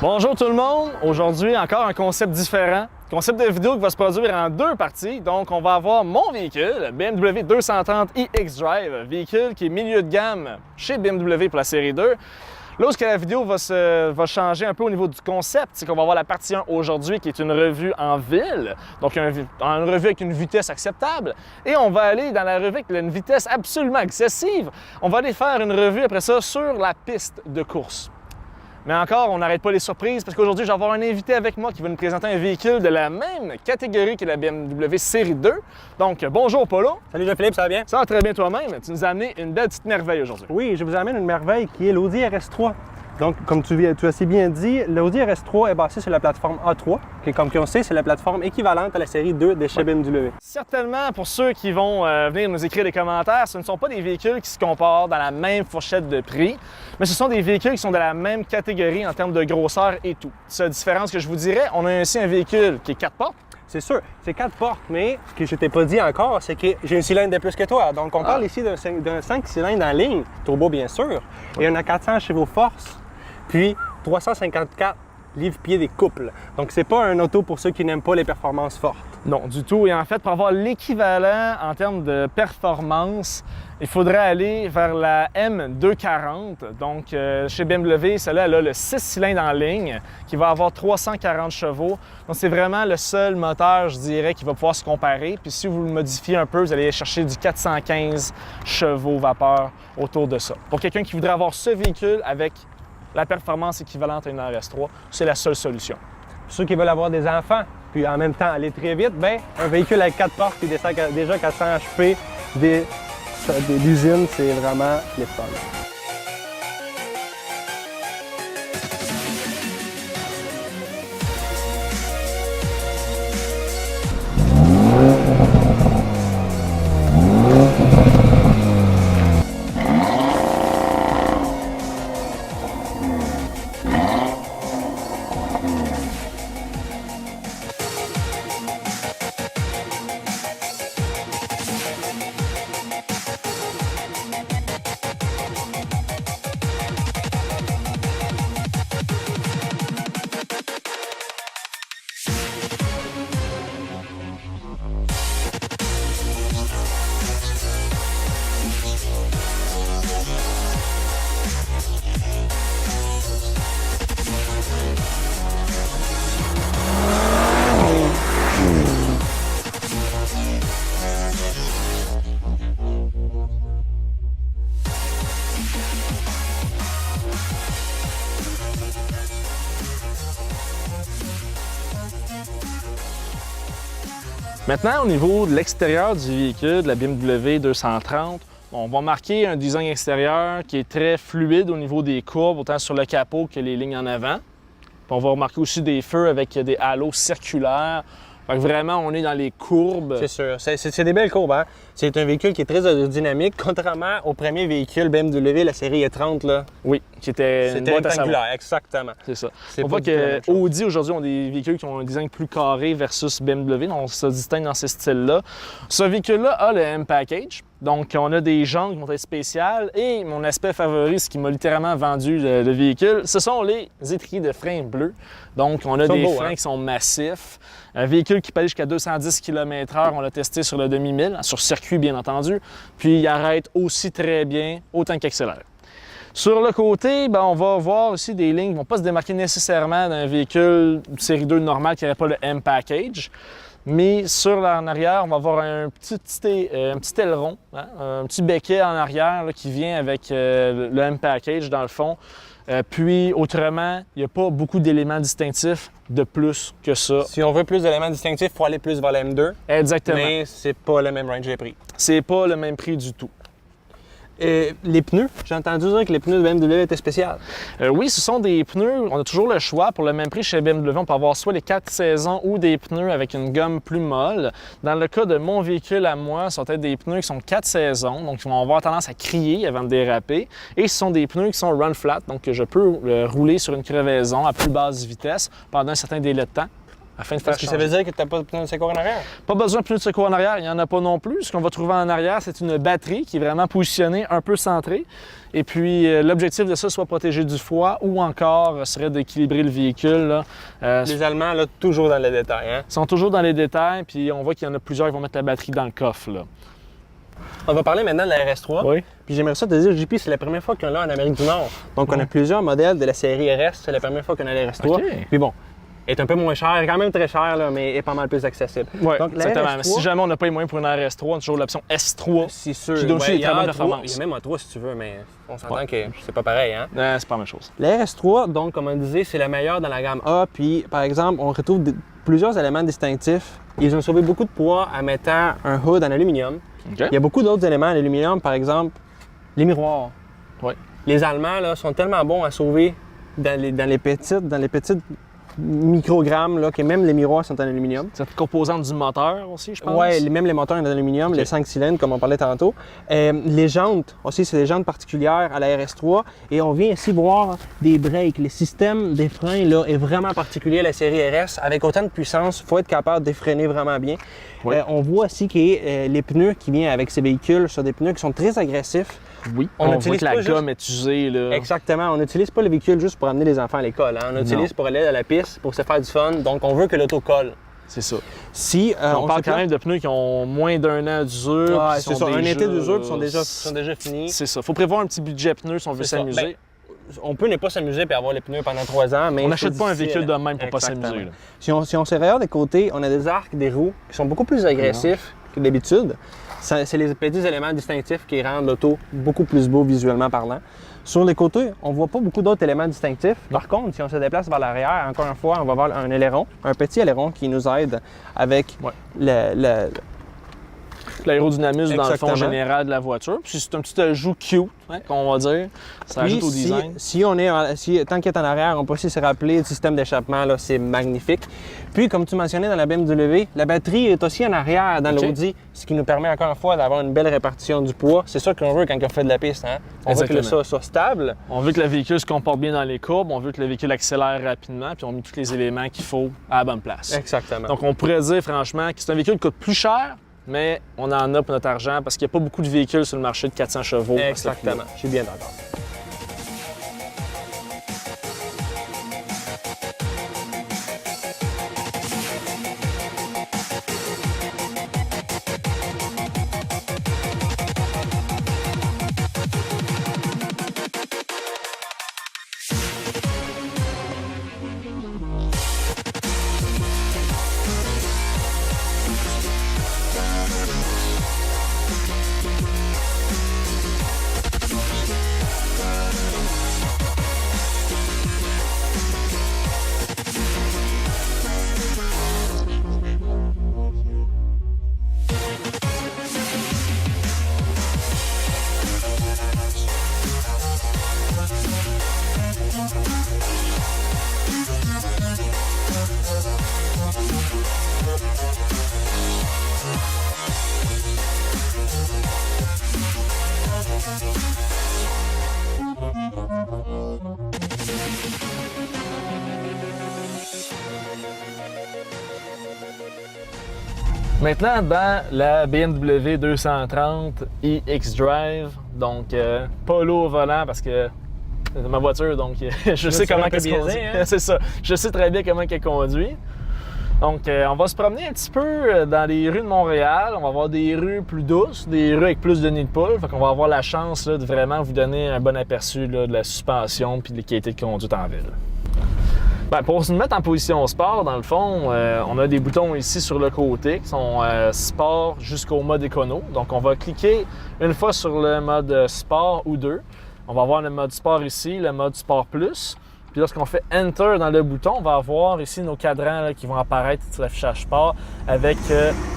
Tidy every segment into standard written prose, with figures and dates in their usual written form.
Bonjour tout le monde! Aujourd'hui, encore un concept différent. Concept de vidéo qui va se produire en deux parties. Donc, on va avoir mon véhicule, le BMW 230 iX Drive, véhicule qui est milieu de gamme chez BMW pour la série 2. Là où la vidéo va changer un peu au niveau du concept, c'est qu'on va avoir la partie 1 aujourd'hui qui est une revue en ville, donc une revue avec une vitesse acceptable. Et on va aller dans la revue avec une vitesse absolument excessive. On va aller faire une revue après ça sur la piste de course. Mais encore, on n'arrête pas les surprises parce qu'aujourd'hui, je vais avoir un invité avec moi qui va nous présenter un véhicule de la même catégorie que la BMW série 2. Donc, bonjour Paulo. Salut Jean-Philippe, ça va bien? Ça va très bien toi-même. Tu nous as amené une belle petite merveille aujourd'hui. Oui, je vous amène une merveille qui est l'Audi RS3. Donc, comme tu as si bien dit, l'Audi RS3 est basé sur la plateforme A3, qui, comme on sait, c'est la plateforme équivalente à la série 2 de chez BMW. Certainement, pour ceux qui vont venir nous écrire des commentaires, ce ne sont pas des véhicules qui se comparent dans la même fourchette de prix, mais ce sont des véhicules qui sont de la même catégorie en termes de grosseur et tout. Seule différence que je vous dirais, on a aussi un véhicule qui est 4 portes. C'est sûr, c'est 4 portes, mais ce que je t'ai pas dit encore, c'est que j'ai un cylindre de plus que toi. Donc, on parle ici d'un 5 cylindres en ligne, turbo bien sûr, et on a 400 chevaux force, puis 354 livres-pieds des couples. Donc, c'est pas un auto pour ceux qui n'aiment pas les performances fortes. Non, du tout. Et en fait, pour avoir l'équivalent en termes de performance, il faudrait aller vers la M240. Donc, chez BMW, celle-là, elle a le 6 cylindres en ligne qui va avoir 340 chevaux. Donc, c'est vraiment le seul moteur, je dirais, qui va pouvoir se comparer. Puis, si vous le modifiez un peu, vous allez chercher du 415 chevaux vapeur autour de ça. Pour quelqu'un qui voudrait avoir ce véhicule avec la performance équivalente à une RS3, c'est la seule solution. Pour ceux qui veulent avoir des enfants, puis en même temps aller très vite, bien, un véhicule avec 4 portes qui descend déjà 400 HP d'usine, c'est vraiment les fun. Maintenant, au niveau de l'extérieur du véhicule, de la BMW 230, on va marquer un design extérieur qui est très fluide au niveau des courbes, autant sur le capot que les lignes en avant. Puis on va remarquer aussi des feux avec des halos circulaires. Fait que vraiment, on est dans les courbes. C'est sûr. C'est des belles courbes, hein? C'est un véhicule qui est très aérodynamique, contrairement au premier véhicule BMW, la série E30, là. Oui, qui était une boîte à savon. Rectangulaire, exactement. C'est ça. On voit que Audi, aujourd'hui, ont des véhicules qui ont un design plus carré versus BMW. Donc, on se distingue dans ces styles-là. Ce véhicule-là a le M-Package. Donc, on a des jantes qui vont être spéciales. Et mon aspect favori, ce qui m'a littéralement vendu le véhicule, ce sont les étriers de freins bleus. Donc, on a des freins qui sont massifs. Un véhicule qui peut aller jusqu'à 210 km/h, on l'a testé sur le demi-mille, sur circuit bien entendu. Puis, il arrête aussi très bien, autant qu'accélère. Sur le côté, on va voir aussi des lignes qui ne vont pas se démarquer nécessairement d'un véhicule série 2 normal qui n'aurait pas le M-Package. Mais sur en arrière, on va avoir un petit aileron, hein, un petit becquet en arrière là, qui vient avec le M-Package dans le fond. Puis autrement, il n'y a pas beaucoup d'éléments distinctifs de plus que ça. Si on veut plus d'éléments distinctifs, il faut aller plus vers la M2. Exactement. Mais c'est pas le même range de prix. C'est pas le même prix du tout. Les pneus, j'ai entendu dire que les pneus de BMW étaient spéciaux. Oui, ce sont des pneus. On a toujours le choix. Pour le même prix chez BMW, on peut avoir soit les 4 saisons ou des pneus avec une gomme plus molle. Dans le cas de mon véhicule à moi, ce sont peut-être des pneus qui sont 4 saisons, donc ils vont avoir tendance à crier avant de déraper. Et ce sont des pneus qui sont run flat, donc je peux rouler sur une crevaison à plus basse vitesse pendant un certain délai de temps. afin de faire Parce que ça changer. veut dire que tu n'as pas de pneu de secours en arrière. Pas besoin de pneus de secours en arrière, il n'y en a pas non plus. Ce qu'on va trouver en arrière, c'est une batterie qui est vraiment positionnée, un peu centrée. Et puis, l'objectif de ça, soit protéger du froid ou encore serait d'équilibrer le véhicule. Là. Les Allemands, là, toujours dans les détails. Hein? Sont toujours dans les détails, puis on voit qu'il y en a plusieurs qui vont mettre la batterie dans le coffre. Là. On va parler maintenant de la RS3. Oui. Puis j'aimerais ça te dire, JP, c'est la première fois qu'on l'a en Amérique du Nord. Donc, on a plusieurs modèles de la série RS. C'est la première fois qu'on a la RS3. OK. Puis bon, elle est un peu moins chère, quand même très chère, là, mais elle est pas mal plus accessible. Oui, Donc, la exactement. RS3, Mais si jamais on n'a pas les moyens pour une RS3, on a toujours l'option S3. c'est sûr. Qui donne aussi des il y a très bonnes A3, performances. Il y a même A3 si tu veux, mais on s'entend Ouais. que c'est pas pareil. Hein? C'est pas la même chose. La RS3, donc, comme on disait, c'est la meilleure dans la gamme A. Puis, par exemple, on retrouve plusieurs éléments distinctifs. Ils ont sauvé beaucoup de poids en mettant un hood en aluminium. OK. Il y a beaucoup d'autres éléments en aluminium, par exemple, les miroirs. Oui. Les Allemands là, sont tellement bons à sauver dans les petites microgrammes, là, que même les miroirs sont en aluminium. Cette composante du moteur aussi, je pense. Oui, même les moteurs en aluminium, Ok. les 5 cylindres, comme on parlait tantôt. Les jantes, aussi, c'est des jantes particulières à la RS3. Et on vient ici voir des breaks. Le système des freins là, est vraiment particulier à la série RS. Avec autant de puissance, il faut être capable de freiner vraiment bien. Oui. On voit aussi que les pneus qui viennent avec ces véhicules sont des pneus qui sont très agressifs. Oui. On On voit utilise que la pas juste- gomme est usée. Là. Exactement. On n'utilise pas le véhicule juste pour amener les enfants à l'école. Hein. On l'utilise pour aller à la piste, pour se faire du fun. Donc, on veut que l'auto colle. C'est ça. Si on parle se quand même de pneus qui ont moins d'un an d'usure. Ouais, puis c'est sont ça. Un déjà- été d'usure, puis sont déjà finis. C'est ça. Faut prévoir un petit budget pneus si on veut C'est ça. s'amuser. On peut ne pas s'amuser et avoir les pneus pendant 3 ans, mais On c'est n'achète pas un difficile. véhicule de même pour pas Exactement. s'amuser. là. Si on se regarde des côtés, on a des arcs, des roues qui sont beaucoup plus agressifs que d'habitude. C'est les petits éléments distinctifs qui rendent l'auto beaucoup plus beau visuellement parlant. Sur les côtés, on ne voit pas beaucoup d'autres éléments distinctifs. Par contre, si on se déplace vers l'arrière, encore une fois, on va voir un aileron, un petit aileron qui nous aide avec Ouais. le L'aérodynamisme dans le fond Exactement. général de la voiture. Puis c'est un petit ajout cute, qu'on va dire. Ça Puis, ajoute au design. tant qu'il est en arrière, on peut aussi se rappeler le système d'échappement, là, c'est magnifique. Puis, comme tu mentionnais dans la BMW, la batterie est aussi en arrière dans OK. l'Audi, ce qui nous permet encore une fois d'avoir une belle répartition du poids. C'est ça qu'on veut quand on fait de la piste. Hein? On veut que le Exactement. ça soit stable. On veut que le véhicule se comporte bien dans les courbes, on veut que le véhicule accélère rapidement, puis on met tous les éléments qu'il faut à la bonne place. Exactement. Donc on pourrait dire franchement que c'est un véhicule qui coûte plus cher, mais on en a pour notre argent parce qu'il n'y a pas beaucoup de véhicules sur le marché de 400 chevaux. à ce prix-là. Exactement. Je suis bien d'accord. Maintenant, dans la BMW 230 iX Drive, donc pas l'eau au volant parce que c'est ma voiture, donc je sais tu comment vas un peu elle se biaisé, conduit. hein? C'est ça. Je sais très bien comment elle conduit. Donc, on va se promener un petit peu dans les rues de Montréal. On va avoir des rues plus douces, des rues avec plus de nids de poule. Fait qu'on va avoir la chance là, de vraiment vous donner un bon aperçu là, de la suspension puis de la qualité de conduite en ville. Ben, pour se mettre en position sport, dans le fond, on a des boutons ici sur le côté qui sont sport jusqu'au mode écono. Donc, on va cliquer une fois sur le mode sport ou deux. On va avoir le mode sport ici, le mode sport plus. Puis lorsqu'on fait Enter dans le bouton, on va avoir ici nos cadrans là, qui vont apparaître sur l'affichage sport avec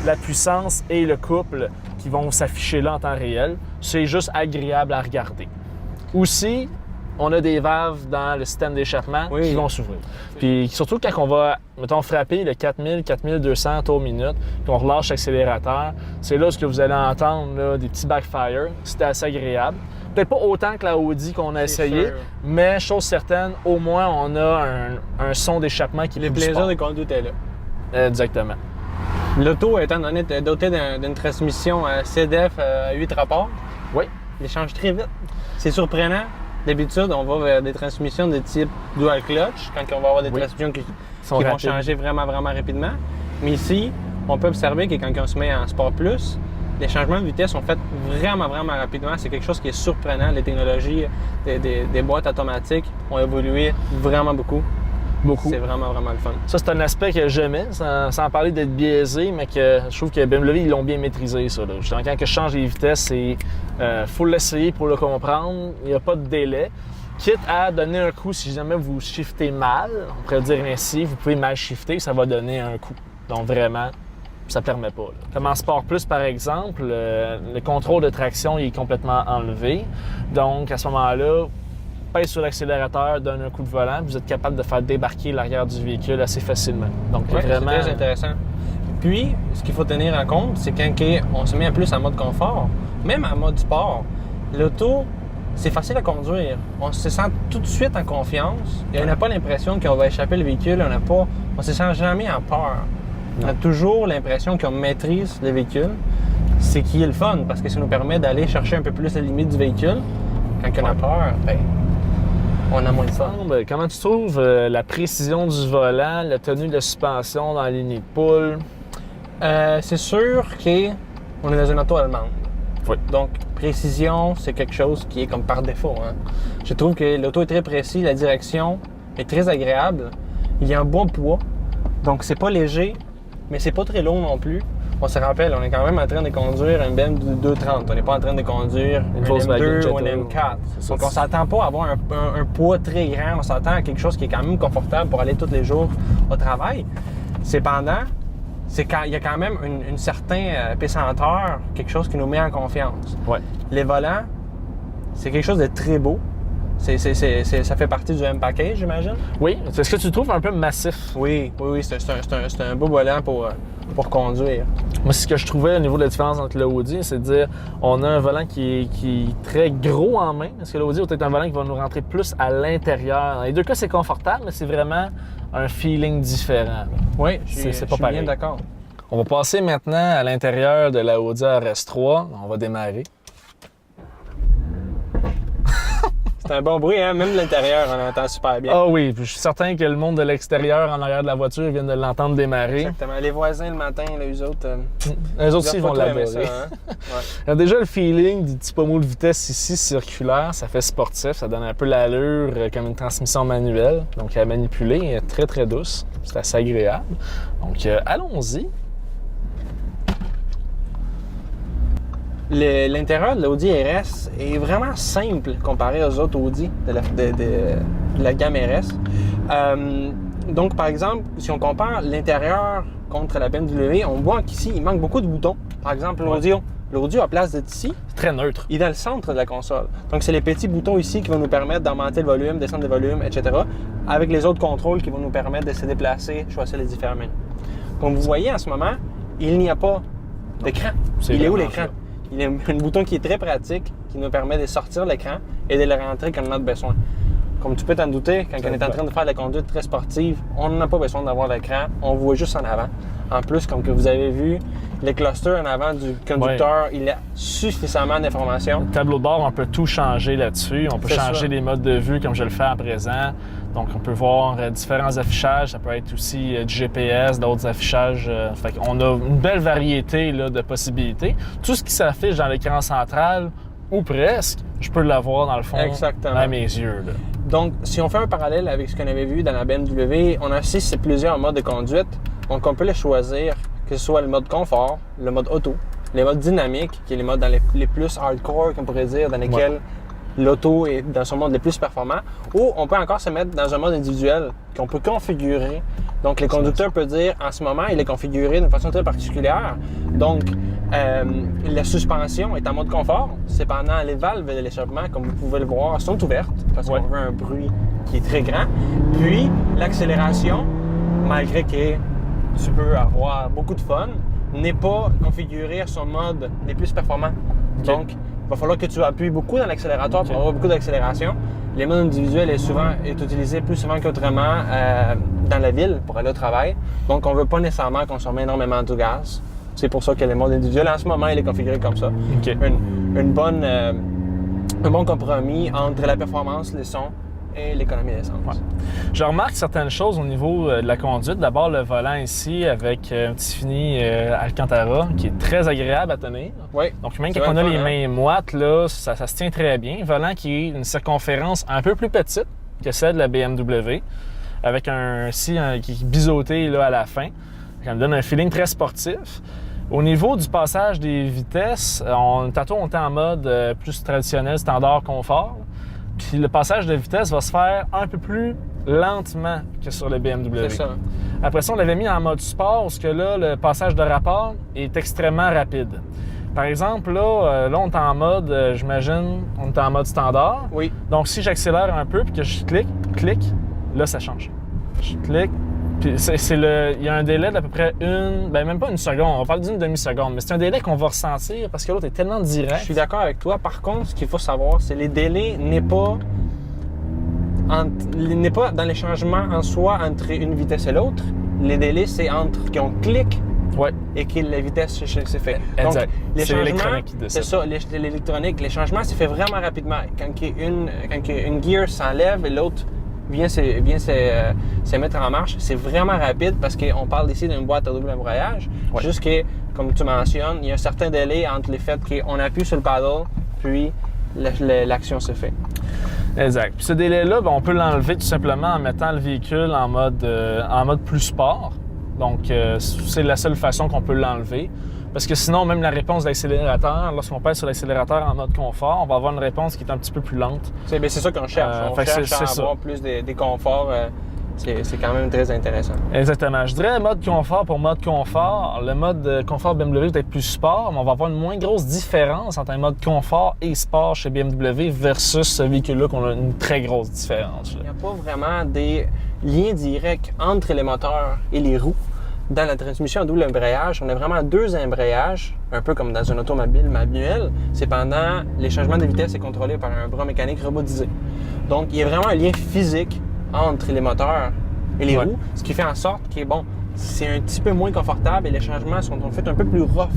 la puissance et le couple qui vont s'afficher là en temps réel. C'est juste agréable à regarder. Aussi, on a des valves dans le système d'échappement Oui. qui vont s'ouvrir. Puis surtout quand on va, mettons, frapper le 4000-4200 tours minute, puis on relâche l'accélérateur, c'est là que vous allez entendre là, des petits backfires. C'était assez agréable. Peut-être pas autant que la Audi qu'on a essayé, sûr. mais chose certaine, au moins on a un son d'échappement qui est Le plus plaisir sport. de conduite est là. Exactement. L'auto, étant donné doté d'une transmission CDF à 8 rapports, Oui. il change très vite. C'est surprenant. D'habitude, on va vers des transmissions de type dual clutch, quand on va avoir des transmissions qui vont changer vraiment, vraiment rapidement. Mais ici, on peut observer que quand on se met en Sport Plus, les changements de vitesse sont faits vraiment, vraiment rapidement. C'est quelque chose qui est surprenant. Les technologies des boîtes automatiques ont évolué vraiment beaucoup. C'est vraiment, vraiment le fun. Ça, c'est un aspect que j'aimais, sans parler d'être biaisé, mais que je trouve que BMW, ils l'ont bien maîtrisé, ça. Là. Quand je change les vitesses, il faut l'essayer pour le comprendre. Il n'y a pas de délai. Quitte à donner un coup, si jamais vous shiftez mal, on pourrait dire ainsi, vous pouvez mal shifter, ça va donner un coup. Donc vraiment, ça ne permet pas. Là. Comme en Sport Plus, par exemple, le contrôle de traction il est complètement enlevé. Donc, à ce moment-là, pèse sur l'accélérateur, donne un coup de volant, vous êtes capable de faire débarquer l'arrière du véhicule assez facilement. Donc, vraiment... c'est très intéressant. Puis, ce qu'il faut tenir en compte, c'est quand on se met plus en mode confort, même en mode sport, l'auto, c'est facile à conduire. On se sent tout de suite en confiance. Et on n'a pas l'impression qu'on va échapper le véhicule. On se sent jamais en peur. On a toujours l'impression qu'on maîtrise le véhicule. C'est qui est le fun, parce que ça nous permet d'aller chercher un peu plus les limites du véhicule. Quand on a peur, on a moins de fun. Comment tu trouves la précision du volant, la tenue de la suspension dans la ligne de poule? C'est sûr qu'on est dans une auto allemande. Oui. Donc, précision, c'est quelque chose qui est comme par défaut. Hein. Je trouve que l'auto est très précis, la direction est très agréable. Il y a un bon poids, donc c'est pas léger, mais c'est pas très lourd non plus. On se rappelle, on est quand même en train de conduire un BMW 230. On n'est pas en train de conduire un M2 ou un M4. Donc, on s'attend pas à avoir un poids très grand. On s'attend à quelque chose qui est quand même confortable pour aller tous les jours au travail. Cependant, il y a quand même une certaine pesanteur, quelque chose qui nous met en confiance. Ouais. Les volants, c'est quelque chose de très beau. Ça fait partie du M-Package, j'imagine? Oui. Est-ce que tu le trouves un peu massif? Oui. C'est un beau volant pour conduire. Moi, ce que je trouvais au niveau de la différence entre l'Audi, c'est de dire on a un volant qui est très gros en main. Parce que l'Audi est un volant qui va nous rentrer plus à l'intérieur. Dans les deux cas, c'est confortable, mais c'est vraiment un feeling différent. Oui, c'est pas pareil. Bien d'accord. On va passer maintenant à l'intérieur de la Audi RS3. On va démarrer. C'est un bon bruit, hein? Même de l'intérieur, on entend super bien. Ah oui, puis je suis certain que le monde de l'extérieur, en arrière de la voiture, vient de l'entendre démarrer. Exactement. Les voisins, le matin, là, eux autres... eux aussi, ils vont l'adorer. Ça, hein? Ouais. Il y a déjà le feeling du petit pommeau de vitesse ici, circulaire. Ça fait sportif, ça donne un peu l'allure comme une transmission manuelle. Donc, à manipuler, elle est très, très douce. C'est assez agréable. Donc, allons-y. L'intérieur de l'Audi RS est vraiment simple comparé aux autres Audi de la gamme RS. Donc, par exemple, si on compare l'intérieur contre la BMW, on voit qu'ici, il manque beaucoup de boutons. Par exemple, l'audio à place d'être ici, c'est très neutre. Il est dans le centre de la console. Donc, c'est les petits boutons ici qui vont nous permettre d'augmenter le volume, descendre le volume, etc. Avec les autres contrôles qui vont nous permettre de se déplacer, choisir les différents menus. Comme vous voyez en ce moment, il n'y a pas d'écran. Il est où l'écran? Il y a un bouton qui est très pratique, qui nous permet de sortir l'écran et de le rentrer quand on en a besoin. Comme tu peux t'en douter, quand on est en train de faire de la conduite très sportive, on n'a pas besoin d'avoir l'écran, on voit juste en avant. En plus, comme que vous avez vu, les clusters en avant du conducteur, il a suffisamment d'informations. Le tableau de bord, on peut tout changer là-dessus. On peut changer les modes de vue comme je le fais à présent. Donc, on peut voir différents affichages. Ça peut être aussi du GPS, d'autres affichages. Fait qu'on a une belle variété là, de possibilités. Tout ce qui s'affiche dans l'écran central, ou presque, je peux l'avoir dans le fond à mes yeux. Là. Donc, si on fait un parallèle avec ce qu'on avait vu dans la BMW, on a aussi plusieurs modes de conduite. Donc, on peut les choisir, que ce soit le mode confort, le mode auto, les modes dynamiques, qui est les modes dans les plus hardcore, qu'on pourrait dire, dans lesquels l'auto est dans son mode le plus performant. Ou on peut encore se mettre dans un mode individuel qu'on peut configurer. Donc, les conducteurs peuvent dire, en ce moment, il est configuré d'une façon très particulière. Donc, la suspension est en mode confort. Cependant, les valves de l'échappement, comme vous pouvez le voir, sont ouvertes parce qu'on veut un bruit qui est très grand. Puis, l'accélération, malgré que tu peux avoir beaucoup de fun, n'est pas configurée à son mode les plus performants. Donc, il va falloir que tu appuies beaucoup dans l'accélérateur pour avoir beaucoup d'accélération. Les modes individuels est utilisé plus souvent qu'autrement dans la ville pour aller au travail. Donc, on ne veut pas nécessairement consommer énormément de gaz. C'est pour ça que les modes individuels, en ce moment, il est configuré comme ça. OK. Un bon compromis entre la performance, les sons et l'économie d'essence. Ouais. Je remarque certaines choses au niveau de la conduite. D'abord, le volant ici avec un petit fini Alcantara qui est très agréable à tenir. Oui. Donc, même quand on a les mains moites, là, ça se tient très bien. Volant qui est une circonférence un peu plus petite que celle de la BMW, avec un qui est biseauté là, à la fin. Ça me donne un feeling très sportif. Au niveau du passage des vitesses, on était en mode plus traditionnel, standard, confort. Puis le passage de vitesse va se faire un peu plus lentement que sur le BMW. C'est ça. Après ça, on l'avait mis en mode sport, parce que là, le passage de rapport est extrêmement rapide. Par exemple, là on est en mode, j'imagine, on est en mode standard. Oui. Donc, si j'accélère un peu puis que je clique, là, ça change. Je clique. Puis il y a un délai d'à peu près même pas une seconde, on va parler d'une demi-seconde, mais c'est un délai qu'on va ressentir parce que l'autre est tellement direct. Je suis d'accord avec toi. Par contre, ce qu'il faut savoir, c'est que les délais n'est pas dans les changements en soi entre une vitesse et l'autre. Les délais, c'est entre qu'on clique et que la vitesse s'est fait. Exact. Donc, les c'est changements, l'électronique qui décide. c'est ça, l'électronique. Les changements, c'est fait vraiment rapidement. Quand une gear s'enlève et l'autre vient se mettre en marche, c'est vraiment rapide parce qu'on parle ici d'une boîte à double embrayage. Ouais. Juste que, comme tu mentionnes, il y a un certain délai entre le fait qu'on appuie sur le paddle, puis l'action se fait. Exact. Puis ce délai-là, on peut l'enlever tout simplement en mettant le véhicule en mode plus sport. Donc, c'est la seule façon qu'on peut l'enlever. Parce que sinon, même la réponse de l'accélérateur, lorsqu'on pèse sur l'accélérateur en mode confort, on va avoir une réponse qui est un petit peu plus lente. C'est ça qu'on cherche. On cherche à avoir plus des conforts. C'est quand même très intéressant. Exactement. Je dirais mode confort pour mode confort. Le mode confort BMW va être plus sport, mais on va avoir une moins grosse différence entre un mode confort et sport chez BMW versus ce véhicule-là qu'on a une très grosse différence. Il n'y a pas vraiment des liens directs entre les moteurs et les roues. Dans la transmission à double embrayage, on a vraiment deux embrayages, un peu comme dans une automobile manuelle. Cependant, les changements de vitesse sont contrôlés par un bras mécanique robotisé. Donc, il y a vraiment un lien physique entre les moteurs et les roues, ce qui fait en sorte que, c'est un petit peu moins confortable et les changements sont en fait un peu plus rough.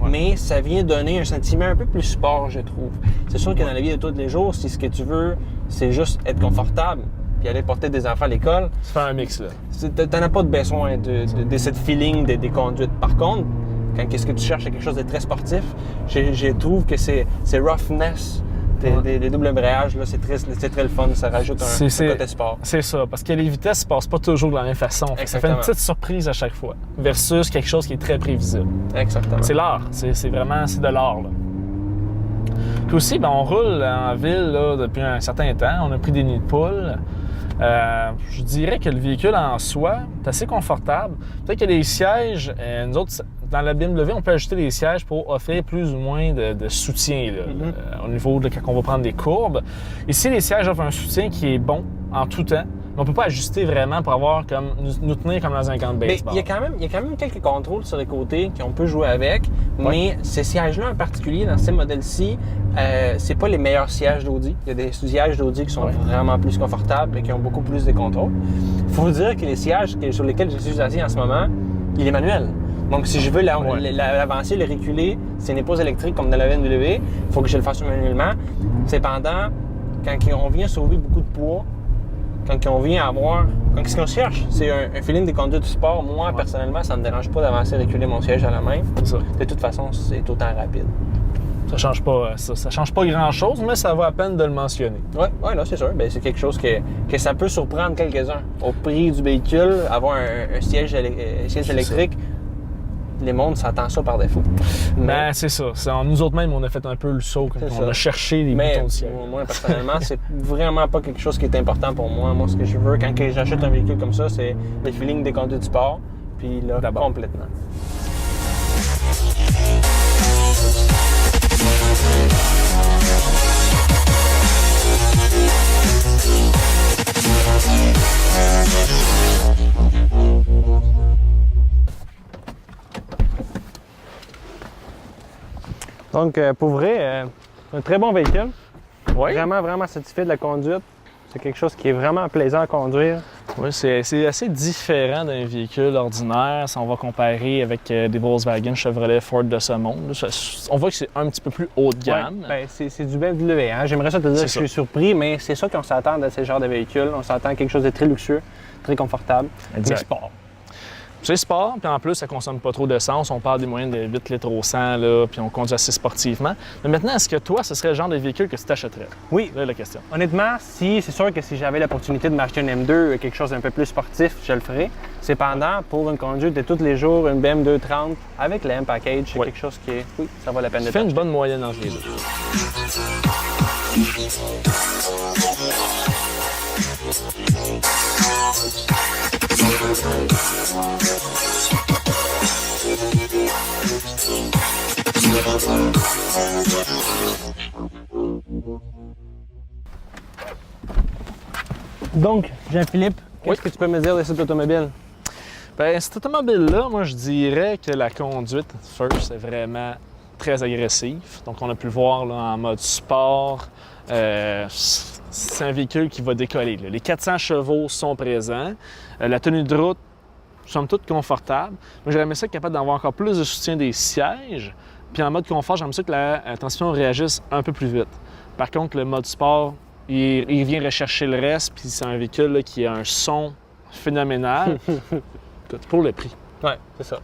Mais ça vient donner un sentiment un peu plus sport, je trouve. C'est sûr que dans la vie de tous les jours, si ce que tu veux, c'est juste être confortable puis aller porter des enfants à l'école. Tu fais un mix, là. T'en as pas besoin de cette feeling des conduites. Par contre, quand qu'est-ce que tu cherches, c'est quelque chose de très sportif, je trouve que c'est roughness des doubles embrayages, là, c'est très le fun. Ça rajoute un côté sport. C'est ça, parce que les vitesses ne passent pas toujours de la même façon. Ça fait une petite surprise à chaque fois, versus quelque chose qui est très prévisible. Exactement. C'est l'art. C'est de l'art, là. Puis aussi, on roule en ville là, depuis un certain temps. On a pris des nids de poules. Je dirais que le véhicule en soi est assez confortable. Peut-être que les sièges, nous autres, dans la BMW, on peut ajouter des sièges pour offrir plus ou moins de soutien là, au niveau de quand on va prendre des courbes. Ici, les sièges offrent un soutien qui est bon en tout temps. Mais on ne peut pas ajuster vraiment pour avoir nous tenir comme dans un camp de baseball. Il y a quand même quelques contrôles sur les côtés qu'on peut jouer avec, mais ces sièges-là en particulier, dans ces modèles-ci, c'est pas les meilleurs sièges d'Audi. Il y a des sièges d'Audi qui sont vraiment plus confortables et qui ont beaucoup plus de contrôle. Il faut dire que les sièges sur lesquels je suis assis en ce moment, il est manuel. Donc, si je veux l'avancer, le reculer, c'est une épouse électrique comme dans la BMW, il faut que je le fasse manuellement. Cependant, quand on vient sauver beaucoup de poids, quand on vient avoir... Quand ce qu'on cherche, c'est un feeling de conduite du sport. Moi, personnellement, ça ne me dérange pas d'avancer et reculer mon siège à la main. De toute façon, c'est autant rapide. Ça change pas grand-chose, mais ça vaut la peine de le mentionner. Oui, là, c'est sûr. Bien, c'est quelque chose que ça peut surprendre quelques-uns. Au prix du véhicule, avoir un siège électrique, les mondes s'attendent ça par défaut. Mais c'est ça. Nous autres même, on a fait un peu le saut quand on a cherché les boutons de siège. Moi, personnellement, c'est vraiment pas quelque chose qui est important pour moi. Moi, ce que je veux quand j'achète un véhicule comme ça, c'est le feeling des conduites du sport. Puis là, complètement. Donc, pour vrai, un très bon véhicule. Oui. Vraiment, vraiment satisfait de la conduite. C'est quelque chose qui est vraiment plaisant à conduire. Oui, c'est assez différent d'un véhicule ordinaire si on va comparer avec des Volkswagen, Chevrolet, Ford de ce monde. On voit que c'est un petit peu plus haut de gamme. Ouais, ben, c'est du BMW. Hein? J'aimerais ça te dire que je suis surpris, mais c'est ça qu'on s'attend à ce genre de véhicule. On s'attend à quelque chose de très luxueux, très confortable, mais sport. C'est sport, puis en plus, ça consomme pas trop d'essence. On parle des moyennes de 8 litres au 100, là, puis on conduit assez sportivement. Mais maintenant, est-ce que toi, ce serait le genre de véhicule que tu t'achèterais? Oui. Là, la question. Honnêtement, c'est sûr que si j'avais l'opportunité de m'acheter une M2, quelque chose d'un peu plus sportif, je le ferais. Cependant, pour une conduite de tous les jours, une BM 230 avec le M-Package, c'est quelque chose qui est, oui, ça vaut la peine de faire une bonne moyenne entre les deux. Donc, Jean-Philippe, qu'est-ce que tu peux me dire de cette automobile? Bien, cette automobile-là, moi, je dirais que la conduite, first, est vraiment très agressive. Donc, on a pu le voir là, en mode sport. C'est un véhicule qui va décoller. Là. Les 400 chevaux sont présents. La tenue de route, somme toute confortable. Moi, j'aurais aimé ça être capable d'avoir encore plus de soutien des sièges. Puis en mode confort, j'aimerais ça que la transmission réagisse un peu plus vite. Par contre, le mode sport, il vient rechercher le reste, puis c'est un véhicule là, qui a un son phénoménal. Écoute, pour le prix. Oui, c'est ça.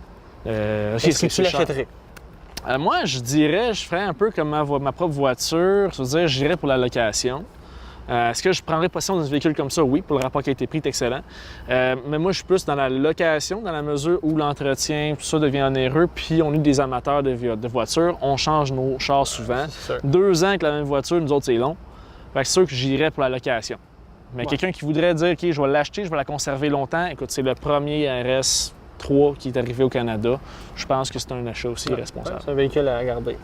Est-ce que tu l'achèterais? Moi, je dirais, je ferais un peu comme ma propre voiture, c'est-à-dire, j'irais pour la location. Est-ce que je prendrais possession d'un véhicule comme ça? Oui, pour le rapport qualité-prix, est excellent. Mais moi, je suis plus dans la location, dans la mesure où l'entretien, tout ça devient onéreux, puis on est des amateurs de voitures, on change nos chars souvent. 2 ans avec la même voiture, nous autres, c'est long. Fait que c'est sûr que j'irais pour la location. Mais quelqu'un qui voudrait dire, OK, je vais l'acheter, je vais la conserver longtemps, écoute, c'est le premier RS3 qui est arrivé au Canada. Je pense que c'est un achat aussi responsable. C'est un véhicule à garder.